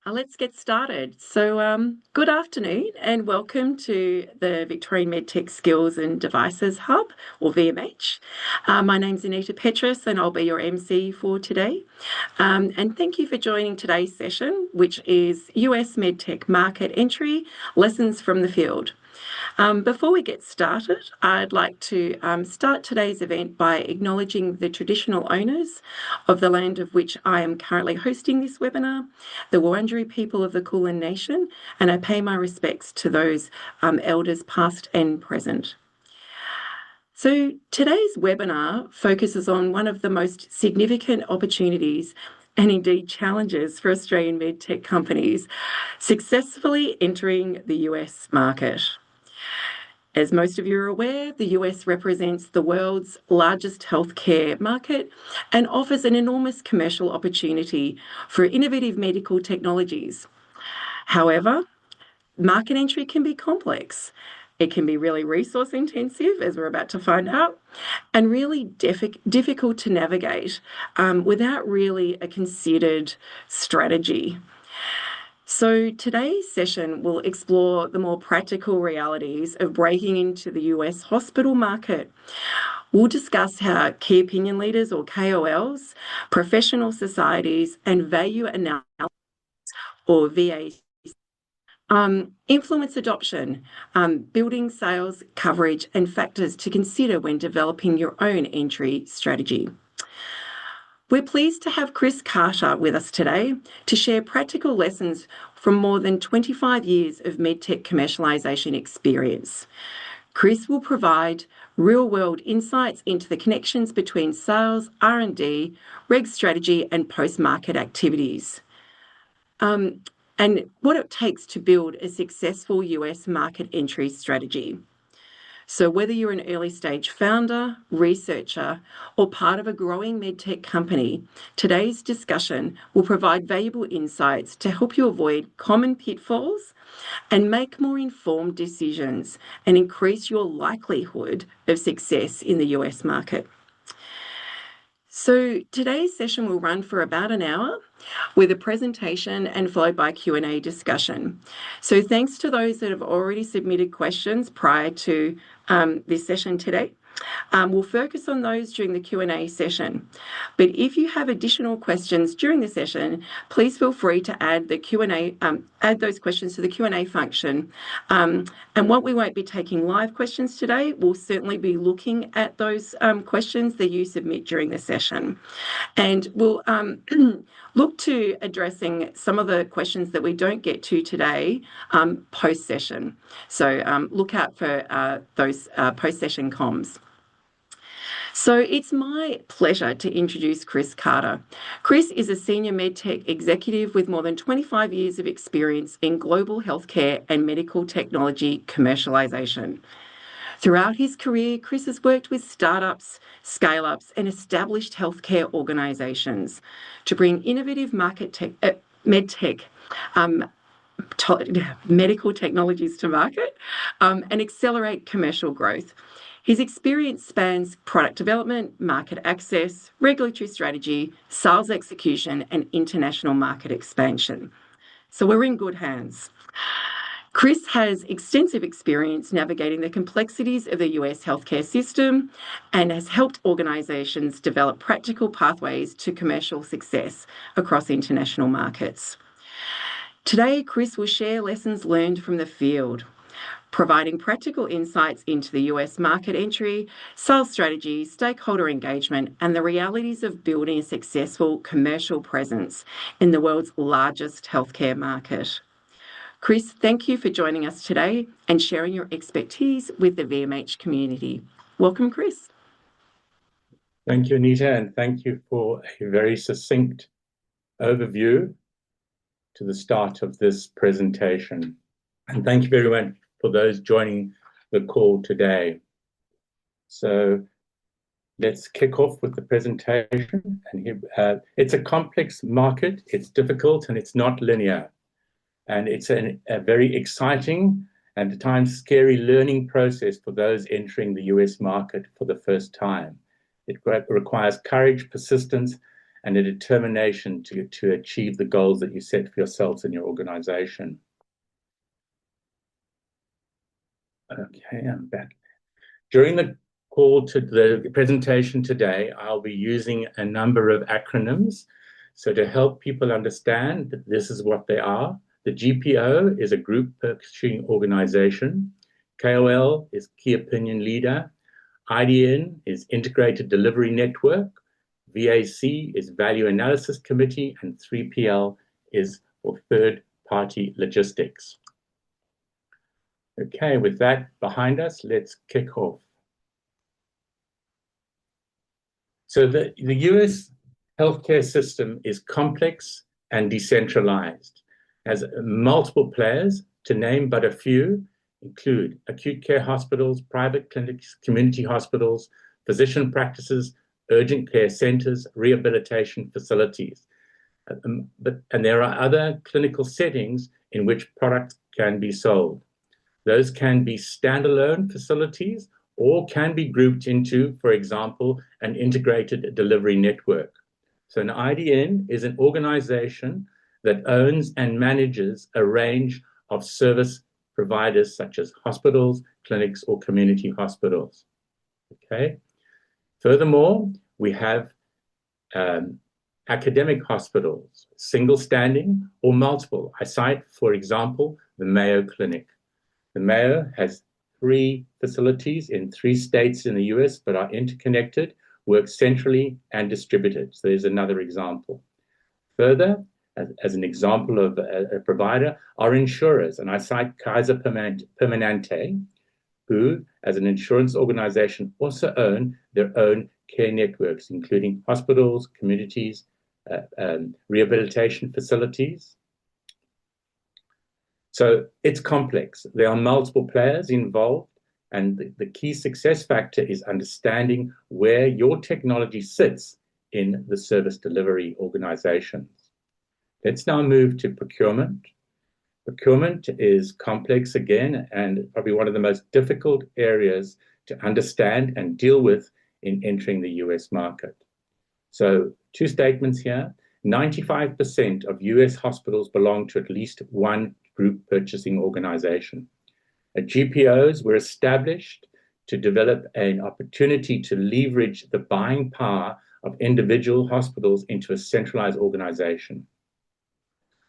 Let's get started. Good afternoon and welcome to the Victorian Medtech Skills and Devices Hub, or VMH. My name's Anita Petrus and I'll be your MC for today. And thank you for joining today's session, which is US Medtech Market Entry, Lessons from the Field. Before we get started, I'd like to start today's event by acknowledging the traditional owners of the land of which I am currently hosting this webinar, the Wurundjeri people of the Kulin Nation, and I pay my respects to those elders past and present. So today's webinar focuses on one of the most significant opportunities and indeed challenges for Australian medtech companies successfully entering the US market. As most of you are aware, the US represents the world's largest healthcare market and offers an enormous commercial opportunity for innovative medical technologies. However, market entry can be complex. It can be really resource intensive, as we're about to find out, and really difficult to navigate without really a considered strategy. So today's session will explore the more practical realities of breaking into the US hospital market. We'll discuss how key opinion leaders, or KOLs, professional societies, and value analysis, or VACs, influence adoption, building sales coverage, and factors to consider when developing your own entry strategy. We're pleased to have Chris Carter with us today to share practical lessons from more than 25 years of medtech commercialisation experience. Chris will provide real-world insights into the connections between sales, R&D, reg strategy, and post-market activities, and what it takes to build a successful US market entry strategy. So whether you're an early stage founder, researcher, or part of a growing medtech company, today's discussion will provide valuable insights to help you avoid common pitfalls and make more informed decisions and increase your likelihood of success in the US market. So today's session will run for about an hour with a presentation and followed by Q&A discussion. So thanks to those that have already submitted questions prior to this session today. We'll focus on those during the Q&A session. But if you have additional questions during the session, please feel free to add the Q&A, add those questions to the Q&A function. And what we won't be taking live questions today, we'll certainly be looking at those questions that you submit during the session. And we'll look to addressing some of the questions that we don't get to today post-session. So look out for those post-session comms. So it's my pleasure to introduce Chris Carter. Chris is a senior medtech executive with more than 25 years of experience in global healthcare and medical technology commercialization. Throughout his career, Chris has worked with startups, scale-ups, and established healthcare organizations to bring innovative medtech medical technologies to market and accelerate commercial growth. His experience spans product development, market access, regulatory strategy, sales execution, and international market expansion. So we're in good hands. Chris has extensive experience navigating the complexities of the US healthcare system and has helped organizations develop practical pathways to commercial success across international markets. Today, Chris will share lessons learned from the field, providing practical insights into the US market entry, sales strategy, stakeholder engagement, and the realities of building a successful commercial presence in the world's largest healthcare market. Chris, thank you for joining us today and sharing your expertise with the VMH community. Welcome, Chris. Thank you, Anita, and thank you for a very succinct overview to the start of this presentation. And thank you very much for those joining the call today. So let's kick off with the presentation. And it's a complex market, it's difficult, and it's not linear. And it's a very exciting and at times scary learning process for those entering the US market for the first time. It requires courage, persistence, and a determination to achieve the goals that you set for yourselves and your organization. Okay, I'm back. During the call to the presentation today, I'll be using a number of acronyms. So to help people understand that this is what they are, the GPO is a group purchasing organization. KOL is key opinion leader. IDN is integrated delivery network. VAC is value analysis committee, and 3PL is for third party logistics. Okay, with that behind us, let's kick off. So the US healthcare system is complex and decentralized, has multiple players. To name but a few include acute care hospitals, private clinics, community hospitals, physician practices, urgent care centers, rehabilitation facilities. And there are other clinical settings in which products can be sold. Those can be standalone facilities or can be grouped into, for example, an integrated delivery network. So an IDN is an organization that owns and manages a range of service providers such as hospitals, clinics, or community hospitals. Okay. Furthermore, we have academic hospitals, single standing or multiple. I cite, for example, the Mayo Clinic. The Mayo has 3 facilities in 3 states in the US, but are interconnected, work centrally, and distributed. So there's another example. Further, as an example of a provider, are insurers. And I cite Kaiser Permanente, who, as an insurance organization, also own their own care networks, including hospitals, communities, rehabilitation facilities. So it's complex. There are multiple players involved, and the key success factor is understanding where your technology sits in the service delivery organizations. Let's now move to procurement. Procurement is complex again, and probably one of the most difficult areas to understand and deal with in entering the US market. So 2 statements here. 95% of US hospitals belong to at least one group purchasing organization. GPOs were established to develop an opportunity to leverage the buying power of individual hospitals into a centralized organization.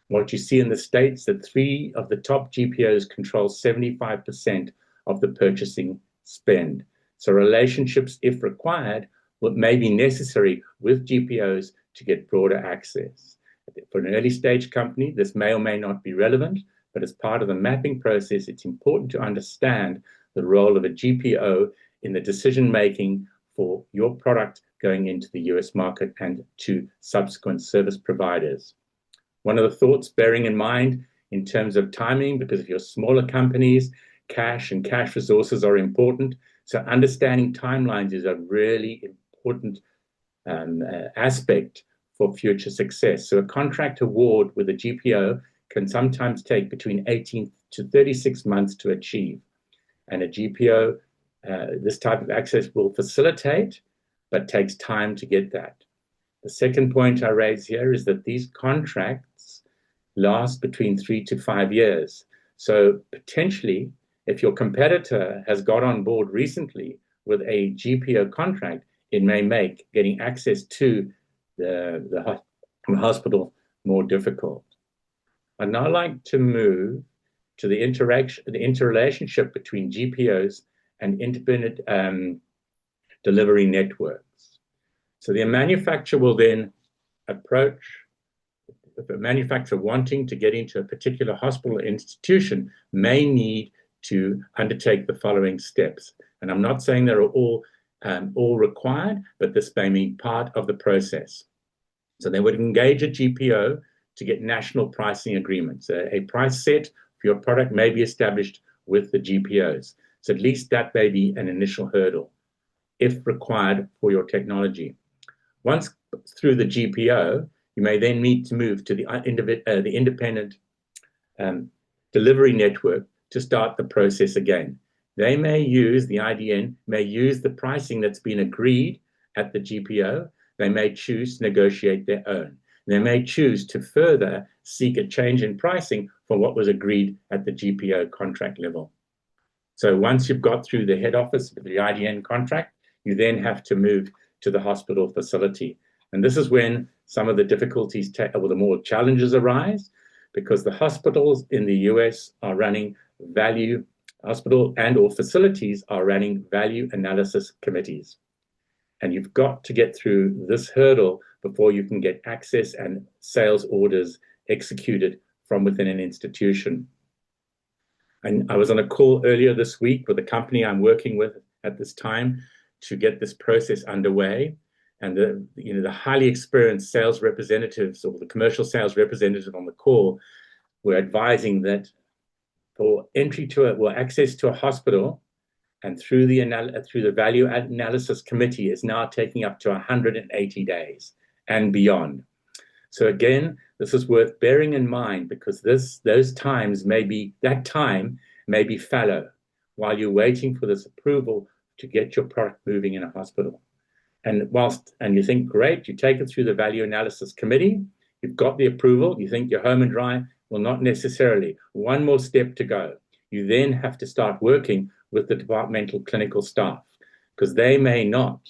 What you see in the States, that 3 of the top GPOs control 75% of the purchasing spend. So relationships, if required, may be necessary with GPOs to get broader access. For an early stage company, this may or may not be relevant, but as part of the mapping process, it's important to understand the role of a GPO in the decision-making for your product going into the US market and to subsequent service providers. One of the thoughts bearing in mind in terms of timing, because if you're smaller companies, cash and cash resources are important. So understanding timelines is a really important aspect for future success. So a contract award with a GPO can sometimes take between 18 to 36 months to achieve. And a GPO, this type of access will facilitate, but takes time to get that. The second point I raise here is that these contracts last between 3 to 5 years. So potentially, if your competitor has got on board recently with a GPO contract, it may make getting access to the hospital more difficult. I'd now like to move to the interrelationship between GPOs and independent delivery networks. So the manufacturer will then approach, if a manufacturer wanting to get into a particular hospital or institution may need to undertake the following steps. And I'm not saying they're all required, but this may be part of the process. So they would engage a GPO to get national pricing agreements. A price set for your product may be established with the GPOs. So at least that may be an initial hurdle, if required for your technology. Once through the GPO, you may then need to move to the independent delivery network to start the process again. They may use, the IDN may use the pricing that's been agreed at the GPO, they may choose to negotiate their own. They may choose to further seek a change in pricing from what was agreed at the GPO contract level. So once you've got through the head office of the IDN contract, you then have to move to the hospital facility. And this is when some of the difficulties or the more challenges arise, because the hospitals in the US are running hospital and or facilities are running value analysis committees. And you've got to get through this hurdle before you can get access and sales orders executed from within an institution. And I was on a call earlier this week with a company I'm working with at this time to get this process underway. And the highly experienced sales representatives or the commercial sales representative on the call were advising that for entry to access to a hospital and through the value analysis committee is now taking up to 180 days and beyond. So again, this is worth bearing in mind because that time may be fallow while you're waiting for this approval to get your product moving in a hospital. And you think, great, you take it through the value analysis committee, you've got the approval, you think you're home and dry. Well, not necessarily. One more step to go. You then have to start working with the departmental clinical staff because they may not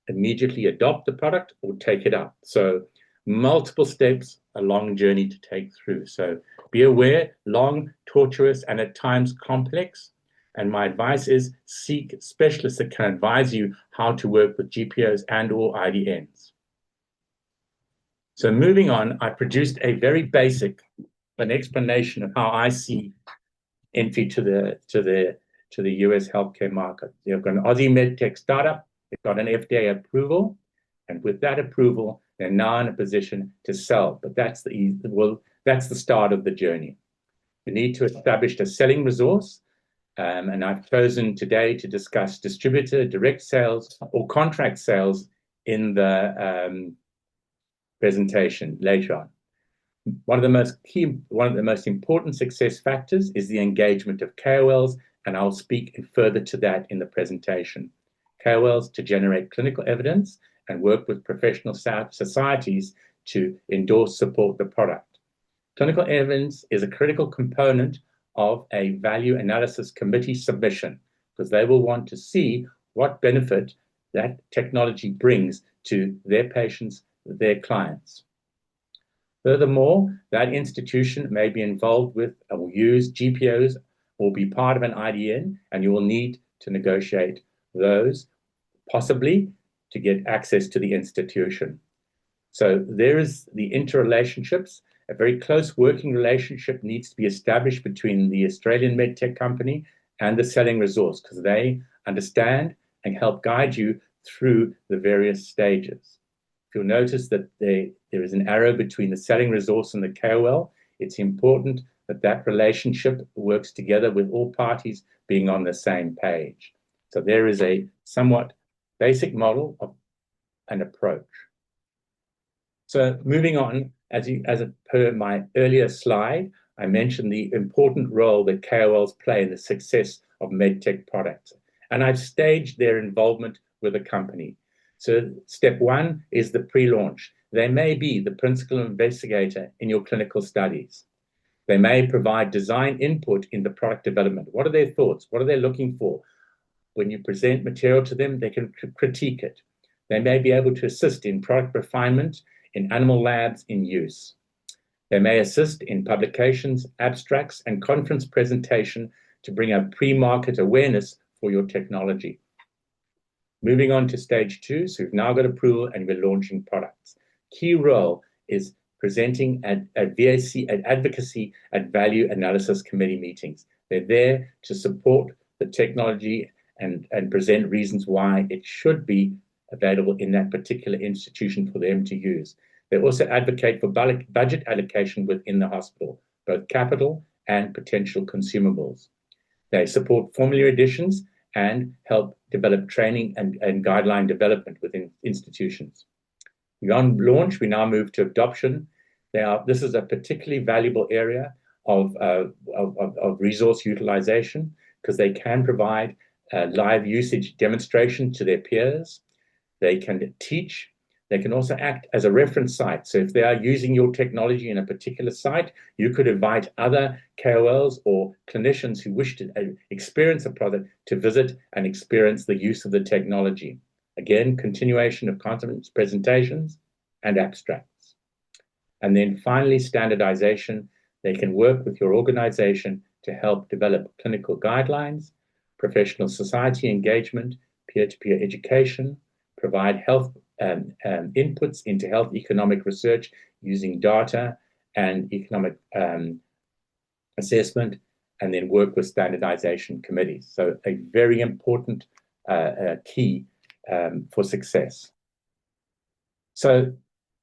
immediately adopt the product or take it up. So multiple steps, a long journey to take through. So be aware, long, tortuous, and at times complex. And my advice is seek specialists that can advise you how to work with GPOs and or IDNs. So moving on, I produced a very basic an explanation of how I see entry to the US healthcare market. They've got an Aussie Medtech startup. They've got an FDA approval, and with that approval, they're now in a position to sell. But that's the start of the journey. You need to establish a selling resource, and I've chosen today to discuss distributor, direct sales, or contract sales in the presentation later on. One of the most important success factors is the engagement of KOLs, and I'll speak further to that in the presentation. KOLs to generate clinical evidence and work with professional societies to support the product. Clinical evidence is a critical component of a value analysis committee submission because they will want to see what benefit that technology brings to their patients, their clients. Furthermore, that institution may be involved with or use GPOs or be part of an IDN, and you will need to negotiate those, possibly to get access to the institution. So there is the interrelationships. A very close working relationship needs to be established between the Australian Medtech company and the selling resource because they understand and help guide you through the various stages. You'll notice that there is an arrow between the selling resource and the KOL. It's important that that relationship works together with all parties being on the same page. So there is a somewhat basic model of an approach. So moving on, as per my earlier slide, I mentioned the important role that KOLs play in the success of medtech products. And I've staged their involvement with a company. So step one is the pre-launch. They may be the principal investigator in your clinical studies. They may provide design input in the product development. What are their thoughts? What are they looking for? When you present material to them, they can critique it. They may be able to assist in product refinement in animal labs in use. They may assist in publications, abstracts, and conference presentation to bring up pre-market awareness for your technology. Moving on to stage two, so we've now got approval and we're launching products. Key role is presenting at VAC, at advocacy, at value analysis committee meetings. They're there to support the technology and present reasons why it should be available in that particular institution for them to use. They also advocate for budget allocation within the hospital, both capital and potential consumables. They support formulary additions and help develop training and guideline development within institutions. Beyond launch, we now move to adoption. This is a particularly valuable area of resource utilization because they can provide live usage demonstration to their peers. They can teach They can also act as a reference site. So if they are using your technology in a particular site, you could invite other KOLs or clinicians who wish to experience a product to visit and experience the use of the technology. Again, continuation of conference presentations and abstracts. And then finally, standardization. They can work with your organization to help develop clinical guidelines, professional society engagement, peer-to-peer education, provide health inputs into health economic research using data and economic assessment, and then work with standardization committees. So a very important key for success. So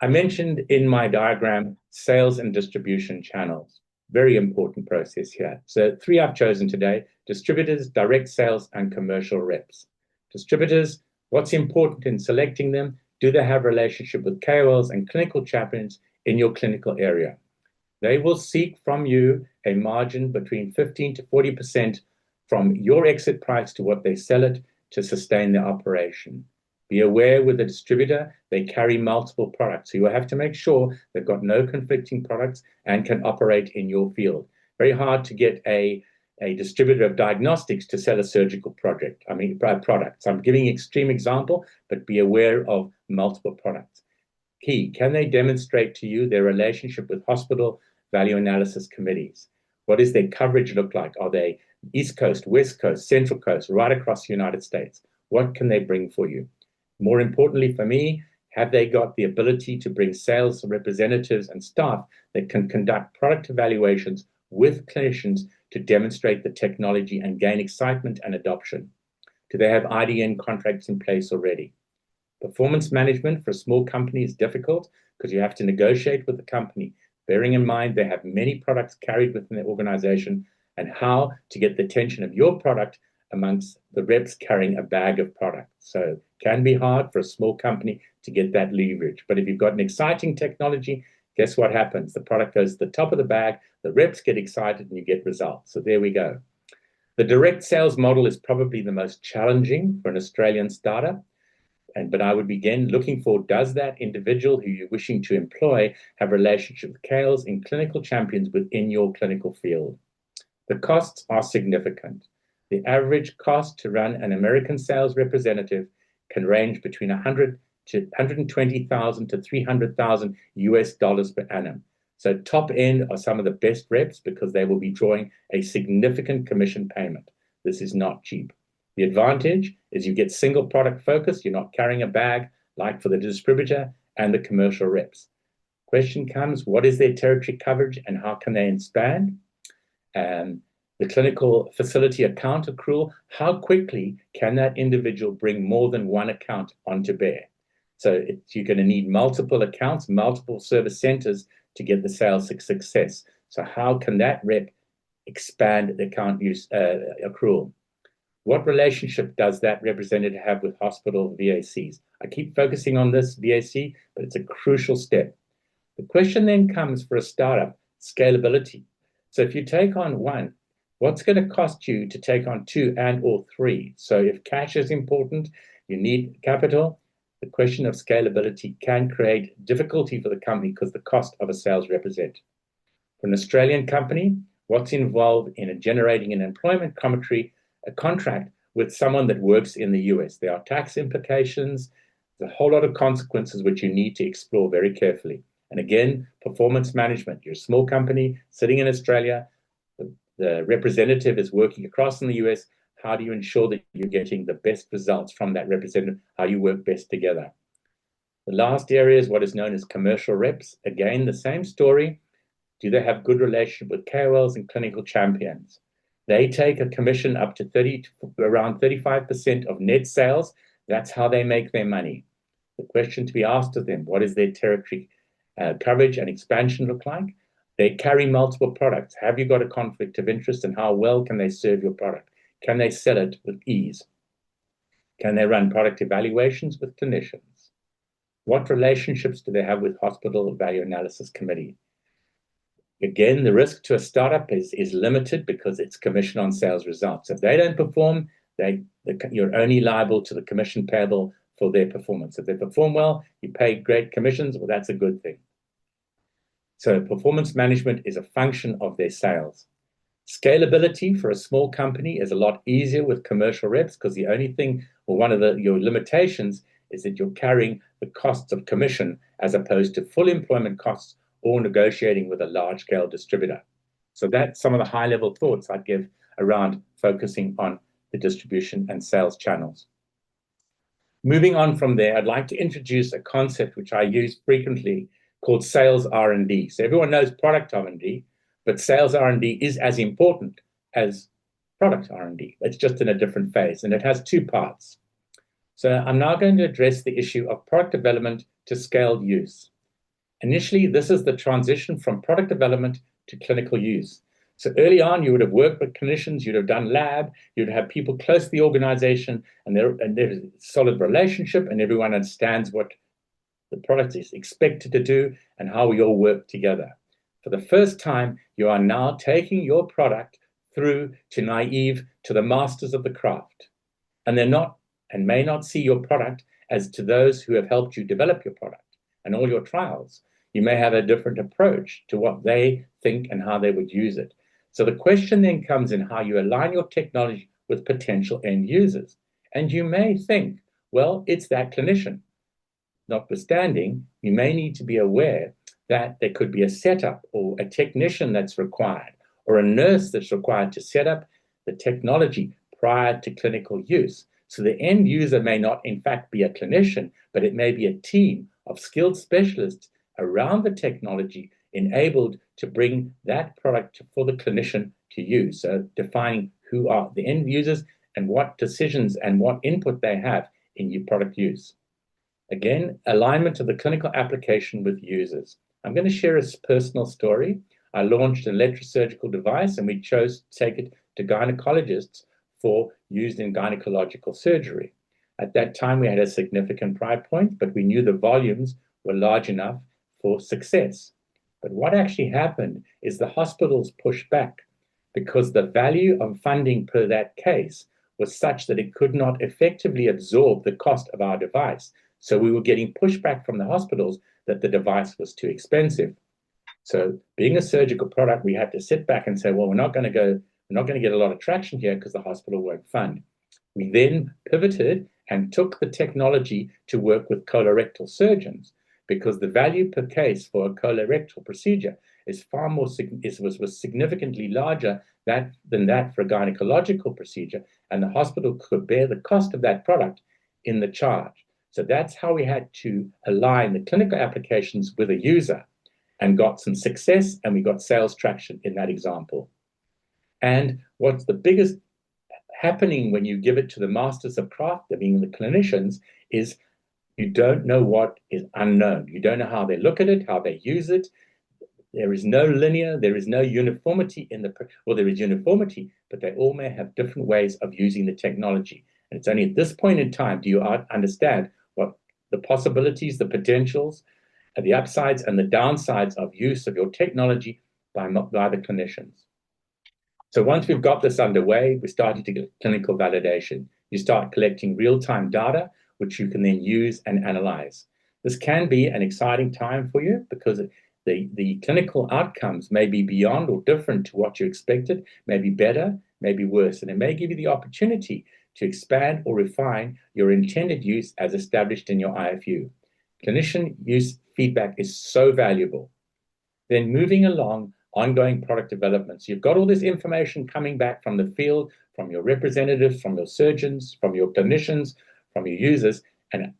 I mentioned in my diagram sales and distribution channels. Very important process here. So 3 I've chosen today: distributors, direct sales, and commercial reps. Distributors, what's important in selecting them? Do they have a relationship with KOLs and clinical champions in your clinical area? They will seek from you a margin between 15 to 40% from your exit price to what they sell it to sustain their operation. Be aware with a distributor, they carry multiple products. So you have to make sure they've got no conflicting products and can operate in your field. Very hard to get a distributor of diagnostics to sell a surgical product. So I'm giving an extreme example, but be aware of multiple products. Key, can they demonstrate to you their relationship with hospital value analysis committees? What does their coverage look like? Are they East Coast, West Coast, Central Coast, right across the United States? What can they bring for you? More importantly for me, have they got the ability to bring sales representatives and staff that can conduct product evaluations with clinicians to demonstrate the technology and gain excitement and adoption? Do they have IDN contracts in place already? Performance management for a small company is difficult because you have to negotiate with the company, bearing in mind they have many products carried within their organization, and how to get the attention of your product amongst the reps carrying a bag of products. So it can be hard for a small company to get that leverage. But if you've got an exciting technology, guess what happens? The product goes to the top of the bag, the reps get excited, and you get results. So there we go. The direct sales model is probably the most challenging for an Australian startup. But I would begin looking for, does that individual who you're wishing to employ have a relationship with KOLs and clinical champions within your clinical field? The costs are significant. The average cost to run an American sales representative can range between $100,000 to $120,000 to $300,000 US dollars per annum. So top end are some of the best reps because they will be drawing a significant commission payment. This is not cheap. The advantage is you get single product focus. You're not carrying a bag like for the distributor and the commercial reps. Question comes, what is their territory coverage and how can they expand? The clinical facility account accrual, how quickly can that individual bring more than one account onto bear? So you're going to need multiple accounts, multiple service centers to get the sales success. So how can that rep expand the account use accrual? What relationship does that representative have with hospital VACs? I keep focusing on this VAC, but it's a crucial step. The question then comes for a startup, scalability. So if you take on one, what's going to cost you to take on 2 and or 3? So if cash is important, you need capital. The question of scalability can create difficulty for the company because the cost of a sales representative. For an Australian company, what's involved in generating an employment contract with someone that works in the US? There are tax implications, there's a whole lot of consequences which you need to explore very carefully. And again, performance management. You're a small company sitting in Australia, the representative is working across in the US. How do you ensure that you're getting the best results from that representative? How you work best together? The last area is what is known as commercial reps. Again, the same story. Do they have good relationship with KOLs and clinical champions? They take a commission up to around 35% of net sales. That's how they make their money. The question to be asked of them, what is their territory coverage and expansion look like? They carry multiple products. Have you got a conflict of interest, and how well can they serve your product? Can they sell it with ease? Can they run product evaluations with clinicians? What relationships do they have with hospital value analysis committee? Again, the risk to a startup is limited because it's commission on sales results. If they don't perform, you're only liable to the commission payable for their performance. If they perform well, you pay great commissions. Well, that's a good thing. So performance management is a function of their sales. Scalability for a small company is a lot easier with commercial reps because the only thing, or one of your limitations, is that you're carrying the costs of commission as opposed to full employment costs or negotiating with a large-scale distributor. So that's some of the high-level thoughts I'd give around focusing on the distribution and sales channels. Moving on from there, I'd like to introduce a concept which I use frequently called Sales R&D. So everyone knows product R&D, but Sales R&D is as important as product R&D. It's just in a different phase, and it has two parts. So I'm now going to address the issue of product development to scaled use. Initially, this is the transition from product development to clinical use. So early on, you would have worked with clinicians, you'd have done lab, you'd have people close to the organization, and there's a solid relationship, and everyone understands what the product is expected to do and how we all work together. For the first time, you are now taking your product through to naive, to the masters of the craft. And they're not, and may not see your product as to those who have helped you develop your product and all your trials. You may have a different approach to what they think and how they would use it. So the question then comes in how you align your technology with potential end users. And you may think, well, it's that clinician. Notwithstanding, you may need to be aware that there could be a setup or a technician that's required or a nurse that's required to set up the technology prior to clinical use. So the end user may not, in fact, be a clinician, but it may be a team of skilled specialists around the technology enabled to bring that product for the clinician to use. So defining who are the end users and what decisions and what input they have in your product use. Again, alignment of the clinical application with users. I'm going to share a personal story. I launched an electrosurgical device and we chose to take it to gynecologists for use in gynecological surgery. At that time, we had a significant price point, but we knew the volumes were large enough for success. But what actually happened is the hospitals pushed back because the value of funding per that case was such that it could not effectively absorb the cost of our device. So we were getting pushback from the hospitals that the device was too expensive. So being a surgical product, we had to sit back and say, well, we're not going to get a lot of traction here because the hospital won't fund. We then pivoted and took the technology to work with colorectal surgeons because the value per case for a colorectal procedure is far more was significantly larger than that for a gynecological procedure, and the hospital could bear the cost of that product in the charge. So that's how we had to align the clinical applications with a user and got some success, and we got sales traction in that example. And what's the biggest happening when you give it to the masters of craft, being the clinicians, is you don't know what is unknown. You don't know how they look at it, how they use it. There is no linear, there is no uniformity there is uniformity, but they all may have different ways of using the technology. And it's only at this point in time do you understand what the possibilities, the potentials, the upsides and the downsides of use of your technology by the clinicians. So once we've got this underway, we started to get clinical validation. You start collecting real-time data, which you can then use and analyze. This can be an exciting time for you because the clinical outcomes may be beyond or different to what you expected, maybe better, maybe worse, and it may give you the opportunity to expand or refine your intended use as established in your IFU. Clinician use feedback is so valuable. Then moving along, ongoing product development. So you've got all this information coming back from the field, from your representatives, from your surgeons, from your clinicians, from your users, and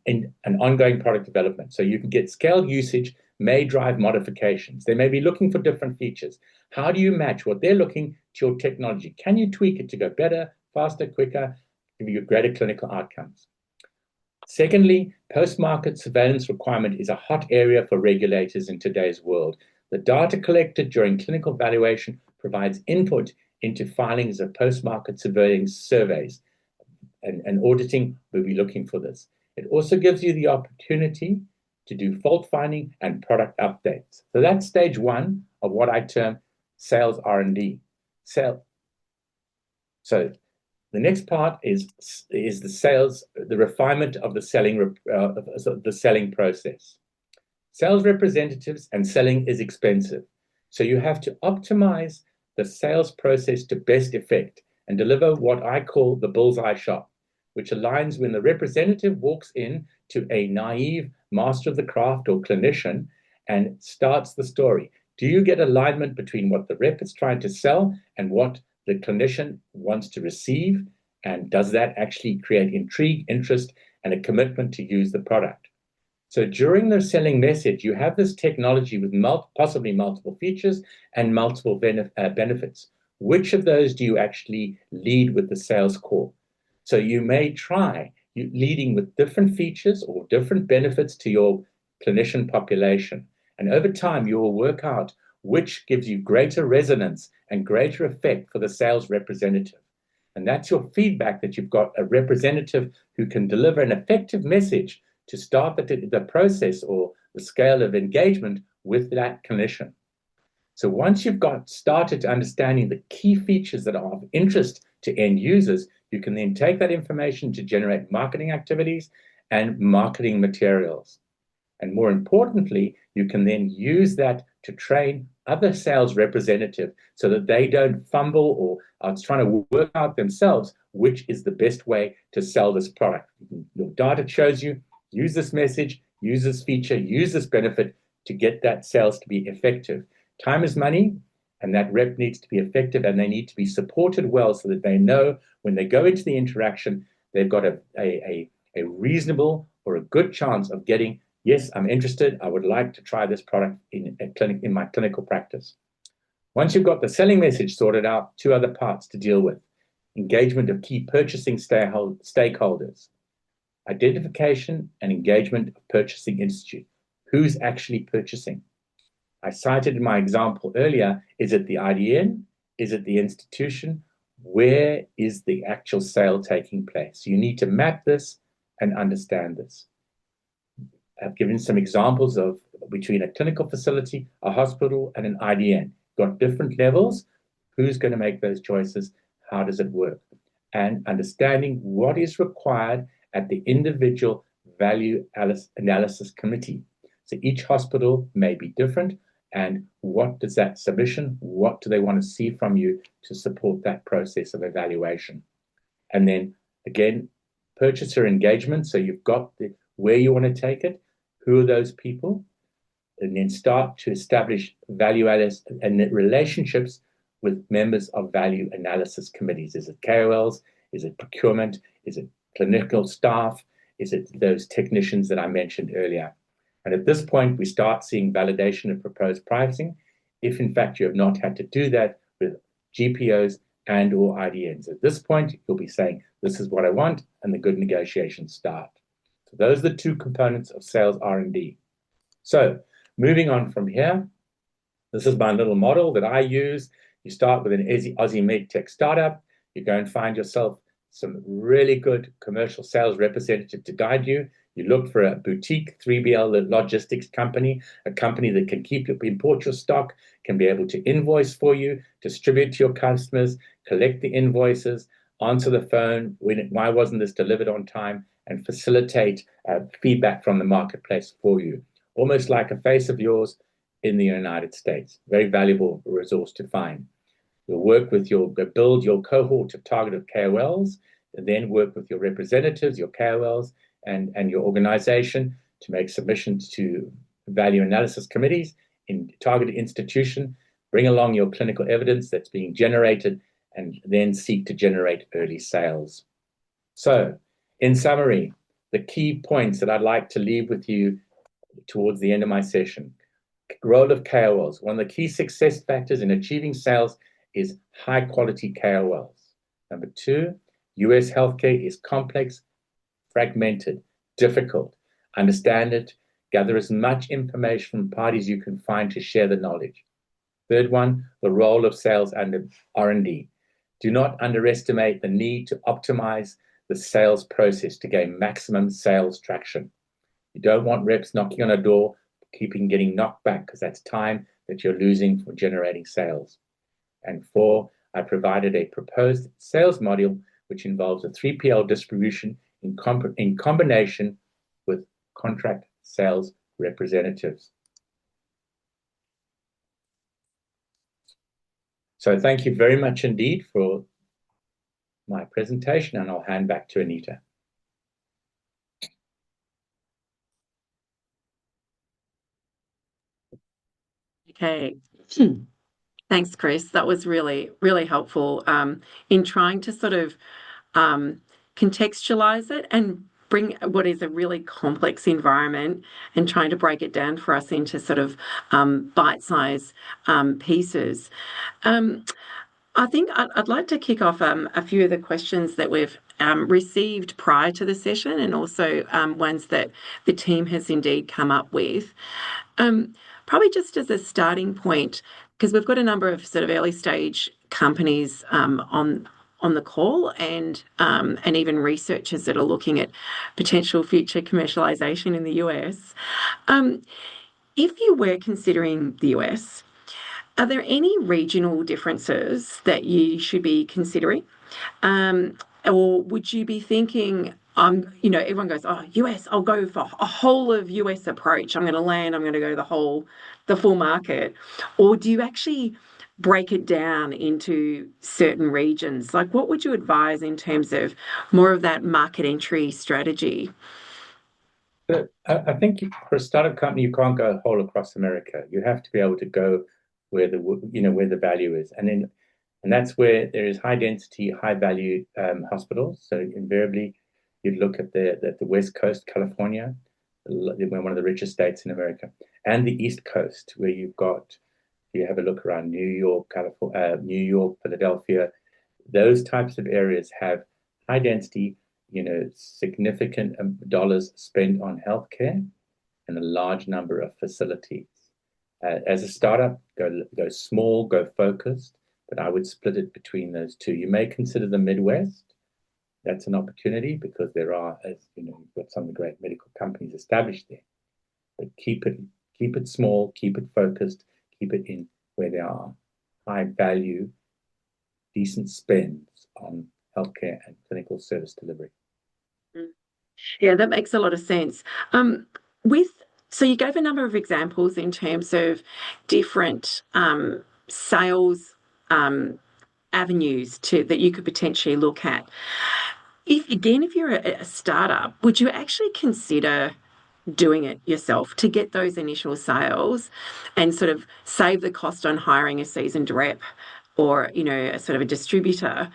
ongoing product development. So you can get scaled usage, may drive modifications. They may be looking for different features. How do you match what they're looking to your technology? Can you tweak it to go better, faster, quicker, give you greater clinical outcomes? Secondly, post-market surveillance requirement is a hot area for regulators in today's world. The data collected during clinical evaluation provides input into filings of post-market surveillance surveys, and auditing will be looking for this. It also gives you the opportunity to do fault finding and product updates. So that's stage one of what I term sales R&D. So The next part is the sales, the refinement of the selling process. Sales representatives and selling is expensive. So you have to optimize the sales process to best effect and deliver what I call the bullseye shot, which aligns when the representative walks in to a naive master of the craft or clinician and starts the story. Do you get alignment between what the rep is trying to sell and what the clinician wants to receive? And does that actually create intrigue, interest, and a commitment to use the product? So during the selling message, you have this technology with possibly multiple features and multiple benefits. Which of those do you actually lead with the sales call? So you may try leading with different features or different benefits to your clinician population. And over time, you will work out which gives you greater resonance and greater effect for the sales representative. And that's your feedback, that you've got a representative who can deliver an effective message to start the process or the scale of engagement with that clinician. So once you've got started to understanding the key features that are of interest to end users, you can then take that information to generate marketing activities and marketing materials. And more importantly, you can then use that to train other sales representatives so that they don't fumble or are trying to work out themselves which is the best way to sell this product. Your data shows you, use this message, use this feature, use this benefit to get that sales to be effective. Time is money, and that rep needs to be effective, and they need to be supported well so that they know when they go into the interaction, they've got a reasonable or a good chance of getting, yes, I'm interested, I would like to try this product in my clinical practice. Once you've got the selling message sorted out, two other parts to deal with: engagement of key purchasing stakeholders, identification and engagement of purchasing institute. Who's actually purchasing? I cited in my example earlier, is it the IDN? Is it the institution? Where is the actual sale taking place? You need to map this and understand this. I've given some examples of between a clinical facility, a hospital, and an IDN. Got different levels. Who's going to make those choices? How does it work? And understanding what is required at the individual value analysis committee. So each hospital may be different, and what does that submission, what do they want to see from you to support that process of evaluation? And then again, purchaser engagement. So you've got where you want to take it, who are those people, and then start to establish value and relationships with members of value analysis committees. Is it KOLs? Is it procurement? Is it clinical staff? Is it those technicians that I mentioned earlier? And at this point, we start seeing validation of proposed pricing, if in fact you have not had to do that with GPOs and or IDNs. At this point, you'll be saying, this is what I want, and the good negotiations start. So those are the two components of sales R&D. So moving on from here, this is my little model that I use. You start with an Aussie Medtech startup. You go and find yourself some really good commercial sales representative to guide you. You look for a boutique 3BL logistics company, a company that can import your stock, can be able to invoice for you, distribute to your customers, collect the invoices, answer the phone, why wasn't this delivered on time, and facilitate feedback from the marketplace for you. Almost like a face of yours in the United States. Very valuable resource to find. You'll build your cohort of targeted KOLs, and then work with your representatives, your KOLs, and your organization to make submissions to value analysis committees in targeted institution, bring along your clinical evidence that's being generated, and then seek to generate early sales. So, in summary, the key points that I'd like to leave with you towards the end of my session. Role of KOLs. One of the key success factors in achieving sales is high quality KOLs. Number two, US healthcare is complex, fragmented, difficult. Understand it, gather as much information from parties you can find to share the knowledge. Third one, the role of sales and R&D. Do not underestimate the need to optimize the sales process to gain maximum sales traction. You don't want reps knocking on a door, getting knocked back, because that's time that you're losing for generating sales. And four, I provided a proposed sales module which involves a 3PL distribution in combination with contract sales representatives. So thank you very much indeed for my presentation, and I'll hand back to Anita. Okay. Thanks, Chris. That was really, really helpful in trying to sort of contextualize it and bring what is a really complex environment and trying to break it down for us into sort of bite-sized pieces. I think I'd like to kick off a few of the questions that we've received prior to the session, and also ones that the team has indeed come up with. Probably just as a starting point, because we've got a number of sort of early stage companies on the call, and even researchers that are looking at potential future commercialization in the US. If you were considering the US, are there any regional differences that you should be considering? Or would you be thinking, everyone goes, oh, US, I'll go for a whole of US approach. I'm going to land, I'm going to go the full market. Or do you actually break it down into certain regions? Like, what would you advise in terms of more of that market entry strategy? But I think for a startup company, you can't go whole across America. You have to be able to go where the value is, and that's where there is high density, high value hospitals. So invariably, you'd look at the West Coast, California, one of the richest states in America, and the East Coast, where you have a look around New York, Philadelphia. Those types of areas have high density, significant dollars spent on healthcare and a large number of facilities. As a startup, go small, go focused, but I would split it between those two. You may consider the Midwest. That's an opportunity because there are, you've got some of the great medical companies established there. But keep it small, keep it focused, keep it in where there are high value, decent spends on healthcare and clinical service delivery. Yeah, that makes a lot of sense. So you gave a number of examples in terms of different sales avenues that you could potentially look at. If you're a startup, would you actually consider doing it yourself to get those initial sales and sort of save the cost on hiring a seasoned rep or, a sort of a distributor?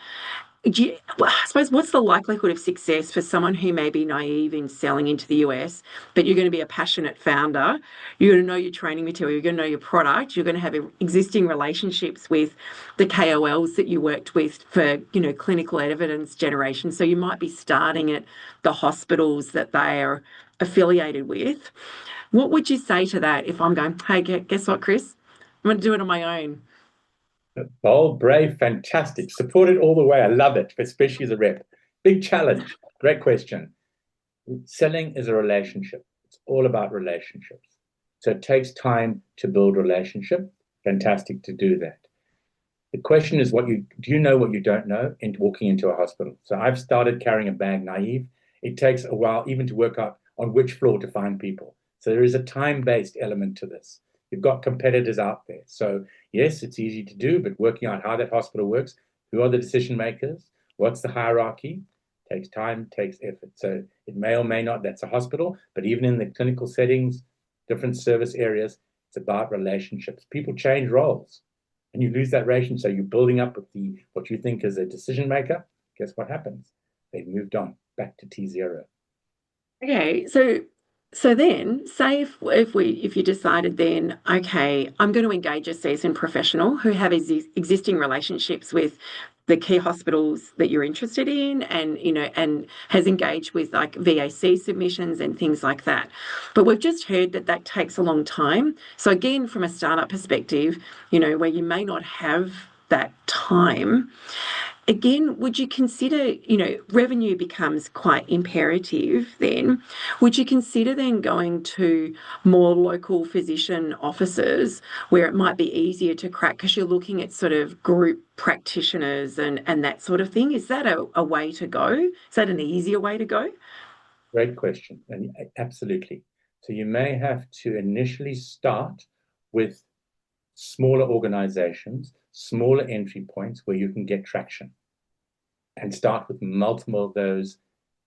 I suppose, what's the likelihood of success for someone who may be naive in selling into the US, but you're going to be a passionate founder? You're going to know your training material, you're going to know your product, you're going to have existing relationships with the KOLs that you worked with for, clinical evidence generation. So you might be starting at the hospitals that they are affiliated with. What would you say to that if I'm going, hey, guess what, Chris? I'm going to do it on my own. Bold, brave, fantastic. Support it all the way. I love it, especially as a rep. Big challenge. Great question. Selling is a relationship. It's all about relationships. So it takes time to build relationship. Fantastic to do that. The question is, do you know what you don't know in walking into a hospital? So I've started carrying a bag naive. It takes a while even to work out on which floor to find people. So there is a time-based element to this. You've got competitors out there. So yes, it's easy to do, but working out how that hospital works, who are the decision makers, what's the hierarchy, takes time, takes effort. So it may or may not, that's a hospital, but even in the clinical settings, different service areas, it's about relationships. People change roles and you lose that relationship. So you're building up with what you think is a decision maker. Guess what happens? They've moved on back to T0. Okay, so then, say if you decided then, okay, I'm going to engage a seasoned professional who have existing relationships with the key hospitals that you're interested in, and has engaged with like VAC submissions and things like that. But we've just heard that takes a long time. So again, from a startup perspective, where you may not have that time, again, would you consider, revenue becomes quite imperative then? Would you consider then going to more local physician offices where it might be easier to crack because you're looking at sort of group practitioners and that sort of thing? Is that a way to go? Is that an easier way to go? Great question. And absolutely. So you may have to initially start with smaller organizations, smaller entry points where you can get traction and start with multiple of those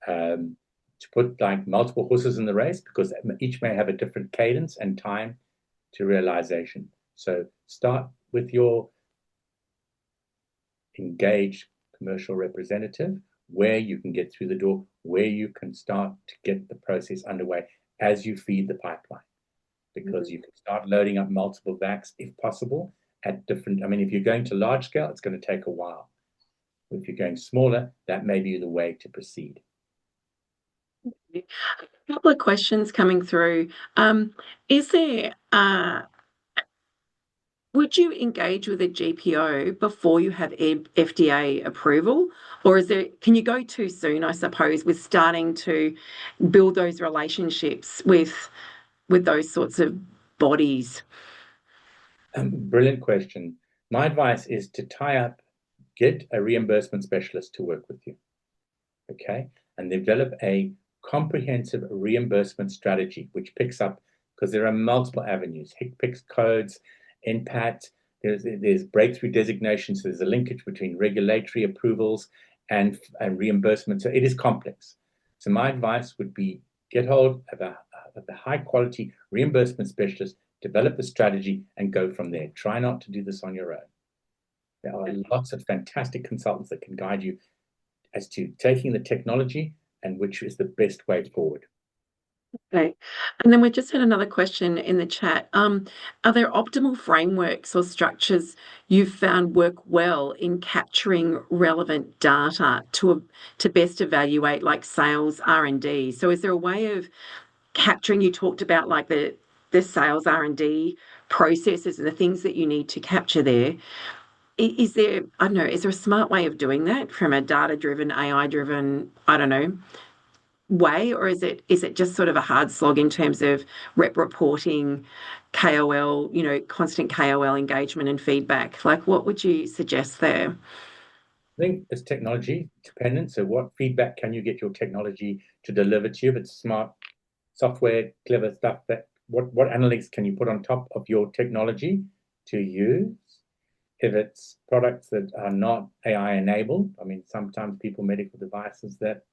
to put like multiple horses in the race because each may have a different cadence and time to realization. So start with your engaged commercial representative where you can get through the door, where you can start to get the process underway as you feed the pipeline. Because you can start loading up multiple VACs if possible at different, I mean, if you're going to large scale, it's going to take a while. If you're going smaller, that may be the way to proceed. A couple of questions coming through. Is there Would you engage with a GPO before you have FDA approval, or can you go too soon, I suppose, with starting to build those relationships with those sorts of bodies? Brilliant question. My advice is to get a reimbursement specialist to work with you, okay, and develop a comprehensive reimbursement strategy, which picks up, because there are multiple avenues, HCPCS codes, NPAT, there's breakthrough designations, so there's a linkage between regulatory approvals and reimbursement. So it is complex. So my advice would be get hold of a high quality reimbursement specialist, develop the strategy, and go from there. Try not to do this on your own. There are lots of fantastic consultants that can guide you as to taking the technology and which is the best way forward. Okay. And then we just had another question in the chat. Are there optimal frameworks or structures you've found work well in capturing relevant data to best evaluate like sales R&D? So is there a way of capturing, you talked about like the sales R&D processes and the things that you need to capture there. Is there, I don't know, is there a smart way of doing that from a data-driven, AI-driven, I don't know, way, or is it just sort of a hard slog in terms of rep reporting, KOL, constant KOL engagement and feedback? Like, what would you suggest there? I think it's technology dependent. So what feedback can you get your technology to deliver to you? If it's smart software, clever stuff, that what analytics can you put on top of your technology to use? If it's products that are not AI enabled, I mean, sometimes medical devices that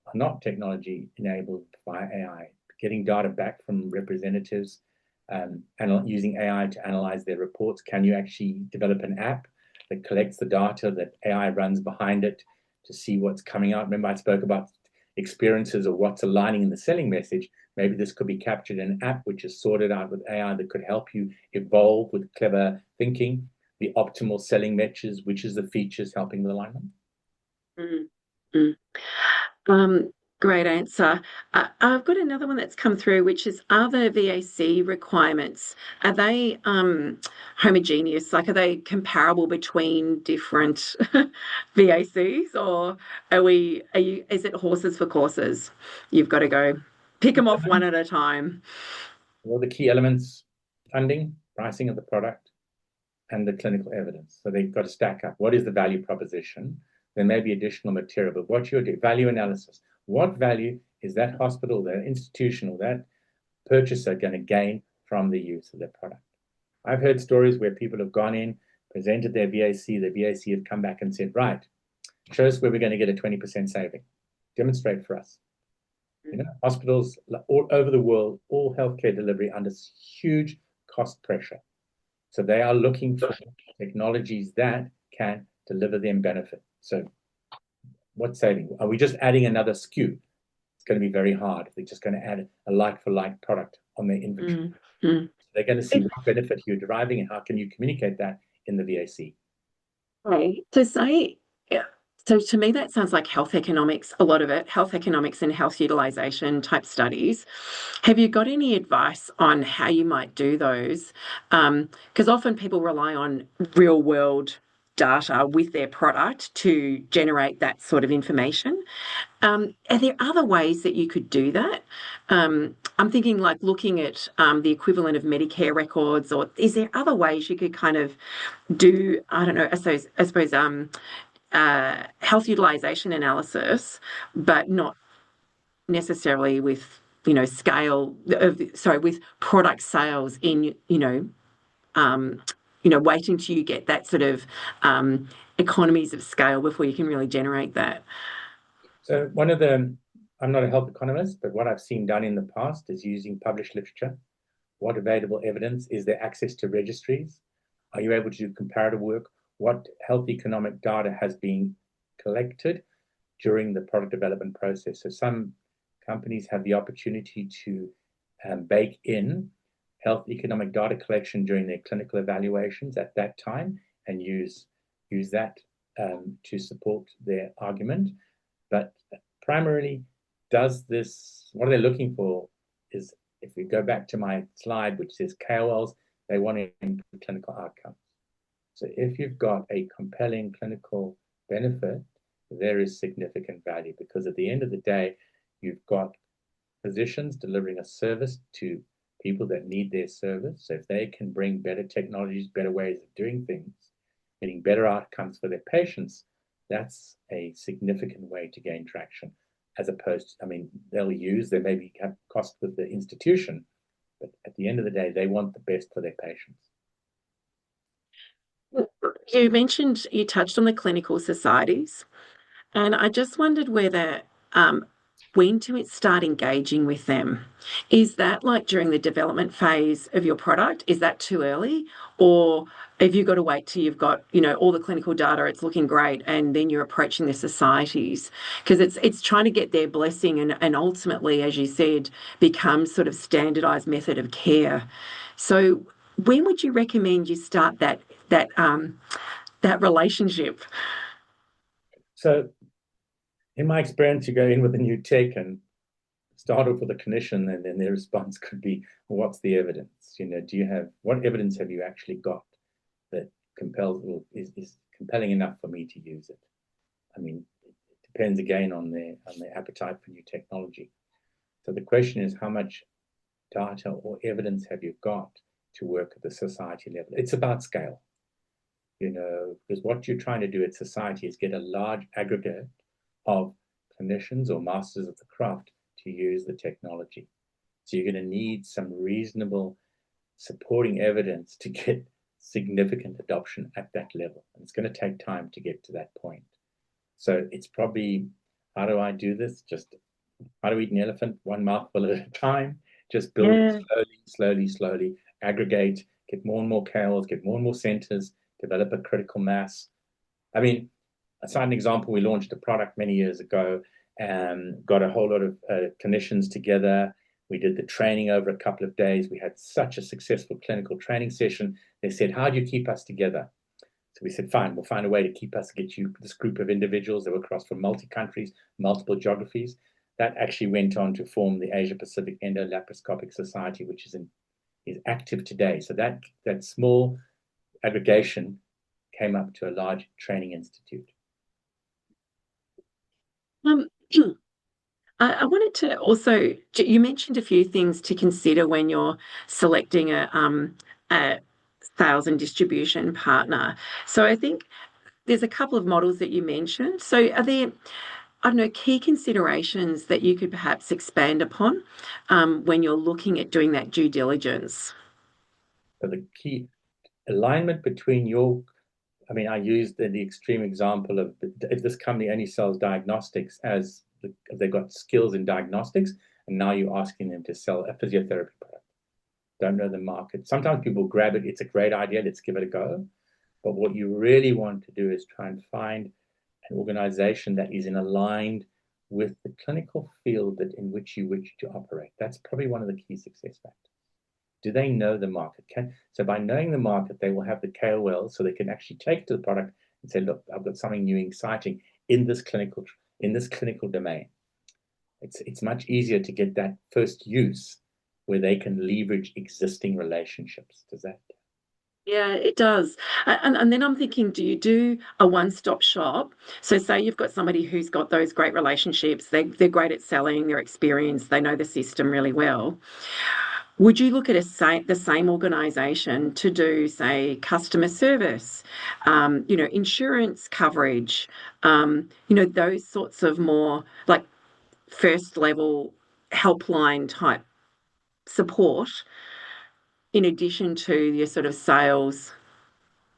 are not technology enabled by AI, getting data back from representatives and using AI to analyze their reports. Can you actually develop an app that collects the data that AI runs behind it to see what's coming out? Remember, I spoke about experiences or what's aligning in the selling message. Maybe this could be captured in an app which is sorted out with AI that could help you evolve with clever thinking, the optimal selling measures, which is the features helping the alignment. Mm, mm. Great answer. I've got another one that's come through, which is, are the VAC requirements, are they homogeneous? Like, are they comparable between different VACs, or is it horses for courses? You've got to go pick them off one at a time. Well, the key elements, funding, pricing of the product, and the clinical evidence. So they've got to stack up. What is the value proposition? There may be additional material, but what you'll do, value analysis. What value is that hospital, that institution, or that purchaser going to gain from the use of their product? I've heard stories where people have gone in, presented their VAC, the VAC have come back and said, right, show us where we're going to get a 20% saving. Demonstrate for us. Hospitals all over the world, all healthcare delivery under huge cost pressure. So they are looking for technologies that can deliver them benefit. So what saving? Are we just adding another SKU? It's going to be very hard. They're just going to add a like-for-like product on their inventory. So they're going to see what benefit you're deriving and how can you communicate that in the VAC. Okay. So to me, that sounds like health economics, a lot of it, health economics and health utilization type studies. Have you got any advice on how you might do those? Because often people rely on real world data with their product to generate that sort of information. Are there other ways that you could do that? I'm thinking like looking at the equivalent of Medicare records, or is there other ways you could kind of do, I don't know, I suppose health utilization analysis, but not necessarily with, scale of, sorry, with product sales in, waiting till you get that sort of economies of scale before you can really generate that. So I'm not a health economist, but what I've seen done in the past is using published literature. What available evidence? Is there access to registries? Are you able to do comparative work? What health economic data has been collected during the product development process? So some companies have the opportunity to bake in health economic data collection during their clinical evaluations at that time and use that to support their argument. But primarily, what are they looking for is, if we go back to my slide, which says KOLs, they want to improve clinical outcomes. So if you've got a compelling clinical benefit, there is significant value, because at the end of the day, you've got physicians delivering a service to people that need their service. So if they can bring better technologies, better ways of doing things, getting better outcomes for their patients, that's a significant way to gain traction. As opposed to, they maybe have cost with the institution, but at the end of the day, they want the best for their patients. You touched on the clinical societies, and I just wondered whether when to start engaging with them. Is that like during the development phase of your product? Is that too early? Or have you got to wait till you've got, all the clinical data, it's looking great, and then you're approaching the societies? Because it's trying to get their blessing and ultimately, as you said, become sort of standardized method of care. So when would you recommend you start that relationship? So in my experience, you go in with a new tech and start off with a clinician, and then their response could be, well, what's the evidence? What evidence have you actually got that compels or is compelling enough for me to use it? It depends again on their appetite for new technology. So the question is, how much data or evidence have you got to work at the society level? It's about scale, because what you're trying to do at society is get a large aggregate of clinicians or masters of the craft to use the technology. So you're going to need some reasonable supporting evidence to get significant adoption at that level. And it's going to take time to get to that point. So it's probably, how do I do this? Just how do we eat an elephant? One mouthful at a time. Just build it slowly, aggregate, get more and more KOLs, get more and more centers, develop a critical mass. Aside an example, we launched a product many years ago and got a whole lot of clinicians together. We did the training over a couple of days. We had such a successful clinical training session. They said, how do you keep us together? So we said, fine, we'll find a way to get you this group of individuals that were across from multi-countries, multiple geographies. That actually went on to form the Asia Pacific Endolaparoscopic Society, which is active today. So that small aggregation came up to a large training institute. I wanted to also, you mentioned a few things to consider when you're selecting a sales and distribution partner. So I think there's a couple of models that you mentioned. So are there, I don't know, key considerations that you could perhaps expand upon when you're looking at doing that due diligence? So the key alignment between I used the extreme example of if this company only sells diagnostics, as they've got skills in diagnostics, and now you're asking them to sell a physiotherapy product. Don't know the market. Sometimes people grab it. It's a great idea. Let's give it a go. But what you really want to do is try and find an organization that is aligned with the clinical field in which you wish to operate. That's probably one of the key success factors. Do they know the market? So by knowing the market, they will have the KOLs, so they can actually take to the product and say, look, I've got something new and exciting in this clinical domain. It's much easier to get that first use where they can leverage existing relationships. Does that? Yeah, it does. And then I'm thinking, do you do a one-stop shop? So say you've got somebody who's got those great relationships, they're great at selling, they're experienced, they know the system really well. Would you look at the same organization to do, say, customer service, insurance coverage, those sorts of more like first level helpline type support in addition to your sort of sales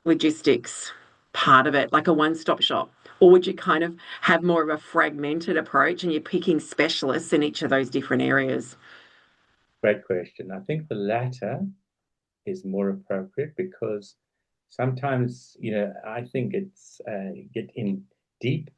logistics part of it, like a one-stop shop? Or would you kind of have more of a fragmented approach and you're picking specialists in each of those different areas? Great question. I think the latter is more appropriate because sometimes, I think it's get in deep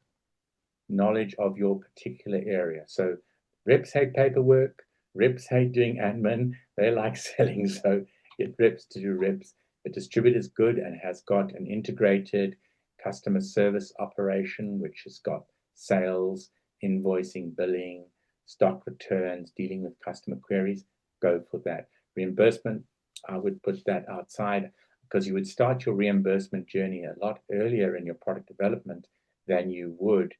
knowledge of your particular area. So reps hate paperwork, reps hate doing admin, they like selling. So get reps to do reps. The distributor's good and has got an integrated customer service operation, which has got sales, invoicing, billing, stock returns, dealing with customer queries. Go for that. Reimbursement, I would put that outside because you would start your reimbursement journey a lot earlier in your product development than you would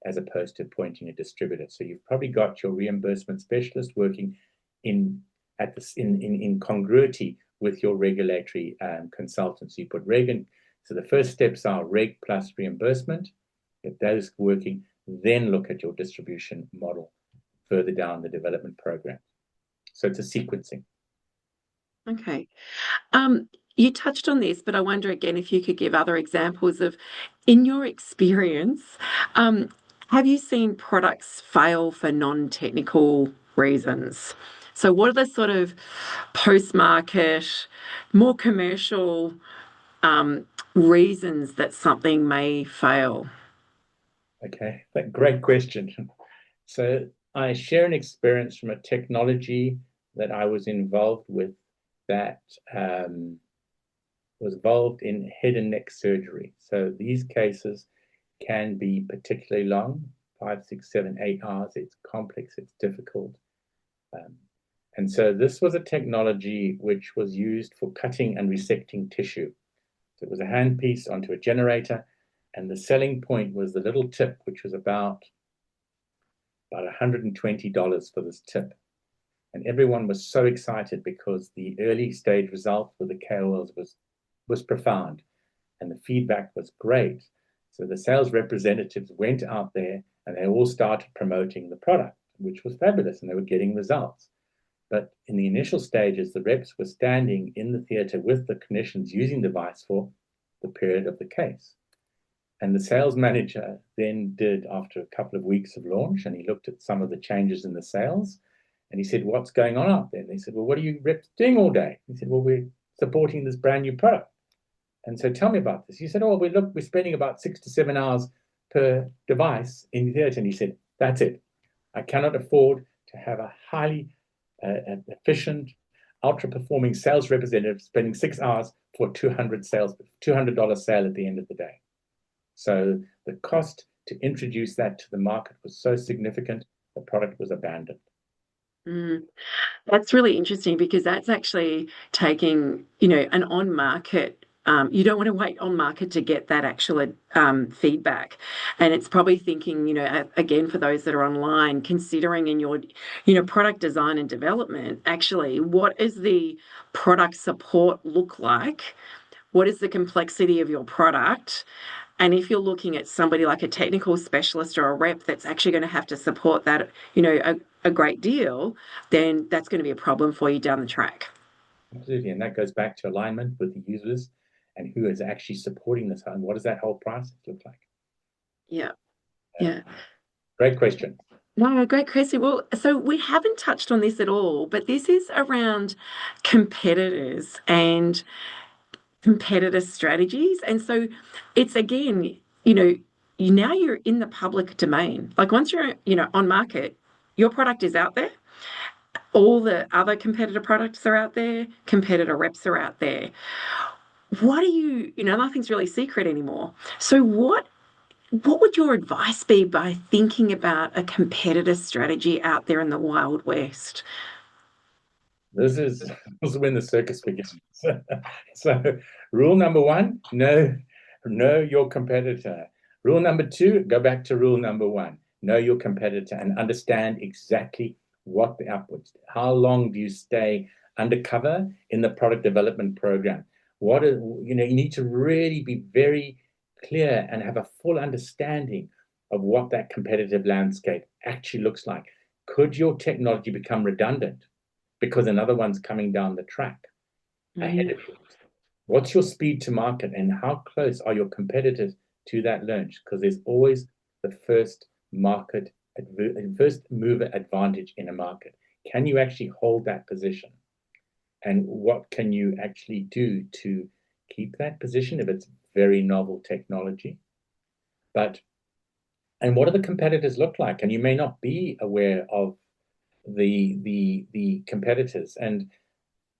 as opposed to appointing a distributor. So you've probably got your reimbursement specialist working in at this in congruity with your regulatory consultant. So you put reg in. So the first steps are reg plus reimbursement. Get those working, then look at your distribution model further down the development program. So it's a sequencing. Okay. You touched on this, but I wonder again if you could give other examples of, in your experience, um, have you seen products fail for non-technical reasons? So, what are the sort of post-market, more commercial reasons that something may fail? Okay, great question. So I share an experience from a technology that I was involved with that was involved in head and neck surgery. So these cases can be particularly long, 5, 6, 7, 8 hours. It's complex, it's difficult. Um, and so this was a technology which was used for cutting and resecting tissue. So it was a handpiece onto a generator, and the selling point was the little tip, which was about $120 for this tip. And everyone was so excited because the early stage result for the KOLs was profound and the feedback was great. So the sales representatives went out there and they all started promoting the product, which was fabulous, and they were getting results. But in the initial stages, the reps were standing in the theater with the clinicians using the device for the period of the case. And the sales manager then did, after a couple of weeks of launch, and he looked at some of the changes in the sales, and he said, "What's going on out there?" And they said, "Well, what are you reps doing all day?" He said, "Well, we're supporting this brand new product." And so tell me about this. He said, "Oh, we're spending about 6 to 7 hours per device in the theater." And he said, "That's it. I cannot afford to have a highly efficient, ultra performing sales representative spending 6 hours for $200 sale at the end of the day." So the cost to introduce that to the market was so significant, the product was abandoned. Mm. That's really interesting because that's actually taking, an on market. You don't want to wait on market to get that actual feedback. And it's probably thinking, again, for those that are online, considering in your, product design and development, actually, what is the product support look like? What is the complexity of your product? And if you're looking at somebody like a technical specialist or a rep that's actually going to have to support that, a great deal, then that's going to be a problem for you down the track. Absolutely. And that goes back to alignment with the users and who is actually supporting this and what does that whole process look like? Yeah. Yeah. Great question. No, great question. Well, so we haven't touched on this at all, but this is around competitors and competitor strategies. And so it's again, now you're in the public domain. Like once you're, on market, your product is out there. All the other competitor products are out there, competitor reps are out there. What do nothing's really secret anymore. So what would your advice be by Yeah. thinking about a competitor strategy out there in the Wild West? This is this is when the circus begins. So, rule number one, know your competitor. Rule number two, go back to rule number one. Know your competitor and understand exactly what the outputs. How long do you stay undercover in the product development program? What are, you need to really be very clear and have a full understanding of what that competitive landscape actually looks like. Could your technology become redundant because another one's coming down the track ahead of you? What's your speed to market and how close are your competitors to that launch? Because there's always the first mover advantage in a market. Can you actually hold that position? And what can you actually do to keep that position if it's very novel technology? And what do the competitors look like? And you may not be aware of the competitors. And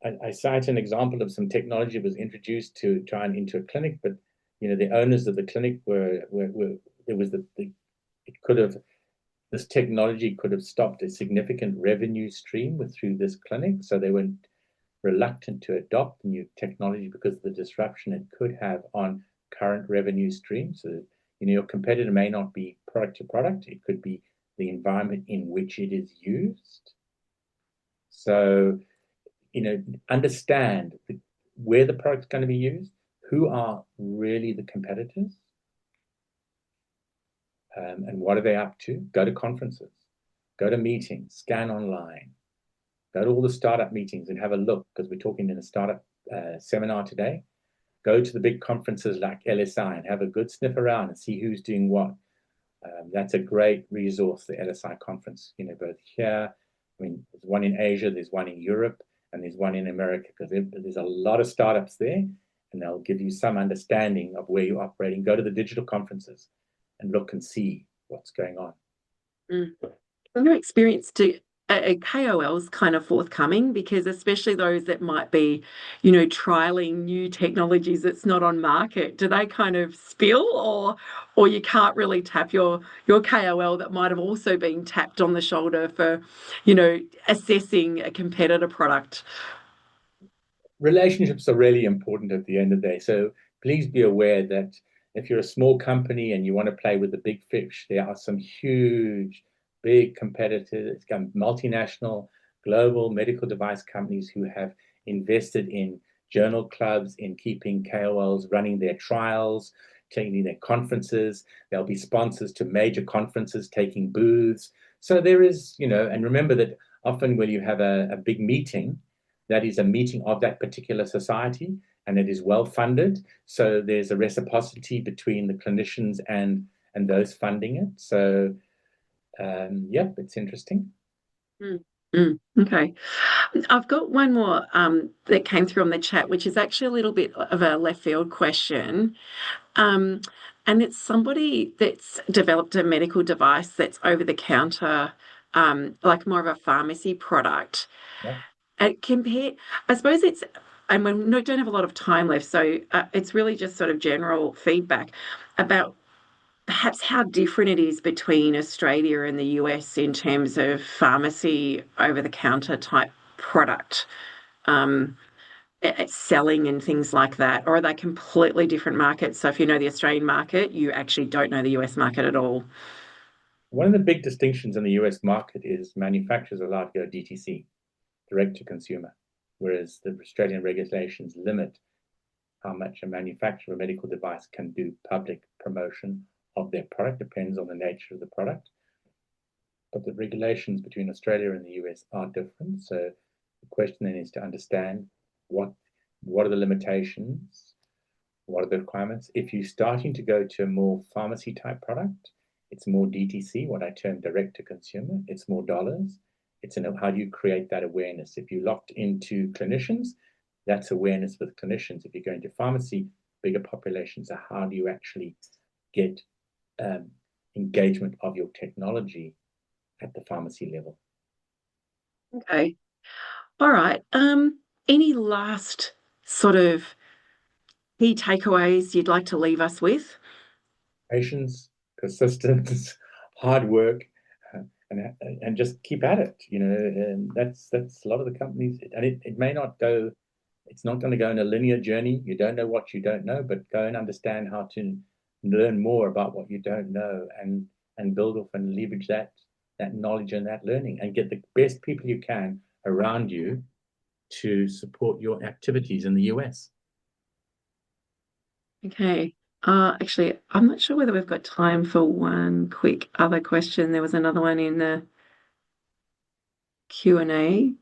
I cite an example of some technology that was introduced to try and into a clinic, but the owners of the clinic were there was this technology could have stopped a significant revenue stream through this clinic, so they were reluctant to adopt new technology because of the disruption it could have on current revenue streams. So your competitor may not be product to product; it could be the environment in which it is used. So understand where the product's going to be used, who are really the competitors, and what are they up to. Go to conferences, go to meetings, scan online, go to all the startup meetings and have a look, because we're talking in a startup seminar today. Go to the big conferences like LSI and have a good sniff around and see who's doing what. That's a great resource, the LSI conference, both here. I mean, there's one in Asia, there's one in Europe, and there's one in America, because there's a lot of startups there, and they'll give you some understanding of where you're operating. Go to the digital conferences and look and see what's going on. From your experience, a KOLs kind of forthcoming, because especially those that might be, trialing new technologies that's not on market, do they kind of spill, or you can't really tap your KOL that might have also been tapped on the shoulder for, assessing a competitor product? Relationships are really important at the end of the day. So please be aware that if you're a small company and you want to play with the big fish, there are some huge, big competitors. It's multinational, global medical device companies who have invested in journal clubs, in keeping KOLs running their trials, taking their conferences. There'll be sponsors to major conferences, taking booths. So there is, and remember that often when you have a big meeting, that is a meeting of that particular society, and it is well funded. So there's a reciprocity between the clinicians and those funding it. So it's interesting. Okay. I've got one more that came through on the chat, which is actually a little bit of a left field question. And it's somebody that's developed a medical device that's over the counter, like more of a pharmacy product. Yeah. I suppose and we don't have a lot of time left, so it's really just sort of general feedback about perhaps how different it is between Australia and the US in terms of pharmacy over the counter type product, selling and things like that. Or are they completely different markets? So if you know the Australian market, you actually don't know the US market at all. One of the big distinctions in the US market is manufacturers are allowed to go DTC, direct to consumer, whereas the Australian regulations limit how much a manufacturer of a medical device can do public promotion of their product. Depends on the nature of the product. But the regulations between Australia and the US are different. So the question then is to understand what are the limitations, what are the requirements. If you're starting to go to a more pharmacy type product, it's more DTC, what I term direct to consumer. It's more dollars. It's how do you create that awareness? If you're locked into clinicians, that's awareness with clinicians. If you're going to pharmacy, bigger populations, so how do you actually get engagement of your technology at the pharmacy level? Okay. All right. Any last sort of key takeaways you'd like to leave us with? Patience, persistence, hard work, and just keep at it. And that's a lot of the companies, and it may not go. It's not going to go in a linear journey. You don't know what you don't know, but go and understand how to learn more about what you don't know, and build off and leverage that knowledge and that learning, and get the best people you can around you to support your activities in the US. Okay. Actually, I'm not sure whether we've got time for one quick other question. There was another one in the Q&A.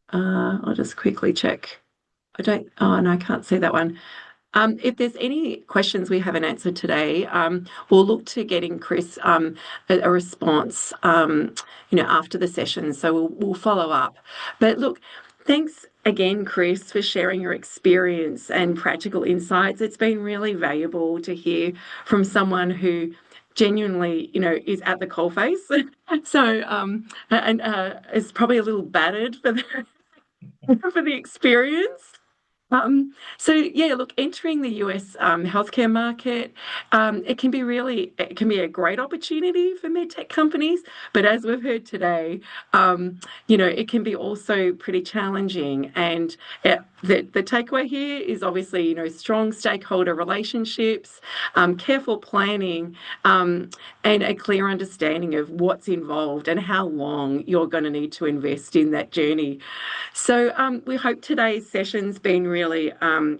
I'll just quickly check. Oh no, I can't see that one. If there's any questions we haven't answered today, we'll look to getting Chris a response, after the session. So we'll follow up. But look, thanks again, Chris, for sharing your experience and practical insights. It's been really valuable to hear from someone who genuinely, is at the coalface. So, and is probably a little battered for the for the experience. So yeah, look, entering the US healthcare market, it can be a great opportunity for medtech companies, but as we've heard today, it can be also pretty challenging. And the takeaway here is obviously, strong stakeholder relationships, careful planning, and a clear understanding of what's involved and how long you're going to need to invest in that journey. So we hope today's session's been really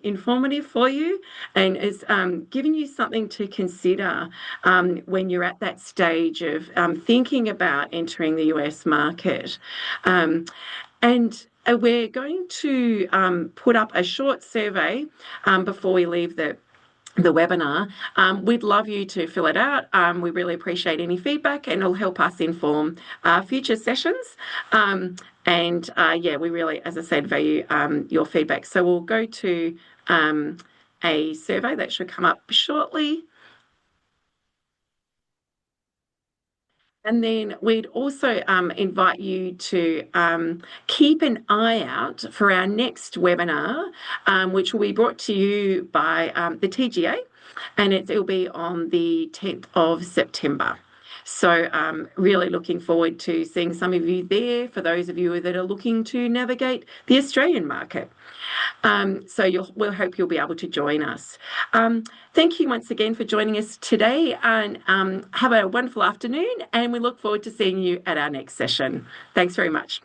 informative for you and has given you something to consider when you're at that stage of thinking about entering the US market. And we're going to put up a short survey before we leave the webinar. We'd love you to fill it out. We really appreciate any feedback, and it'll help us inform future sessions. We really, as I said, value your feedback. So we'll go to a survey that should come up shortly. And then we'd also invite you to keep an eye out for our next webinar, which will be brought to you by the TGA, and it'll be on the 10th of September. So really looking forward to seeing some of you there, for those of you that are looking to navigate the Australian market. We'll hope you'll be able to join us. Thank you once again for joining us today, and have a wonderful afternoon, and we look forward to seeing you at our next session. Thanks very much.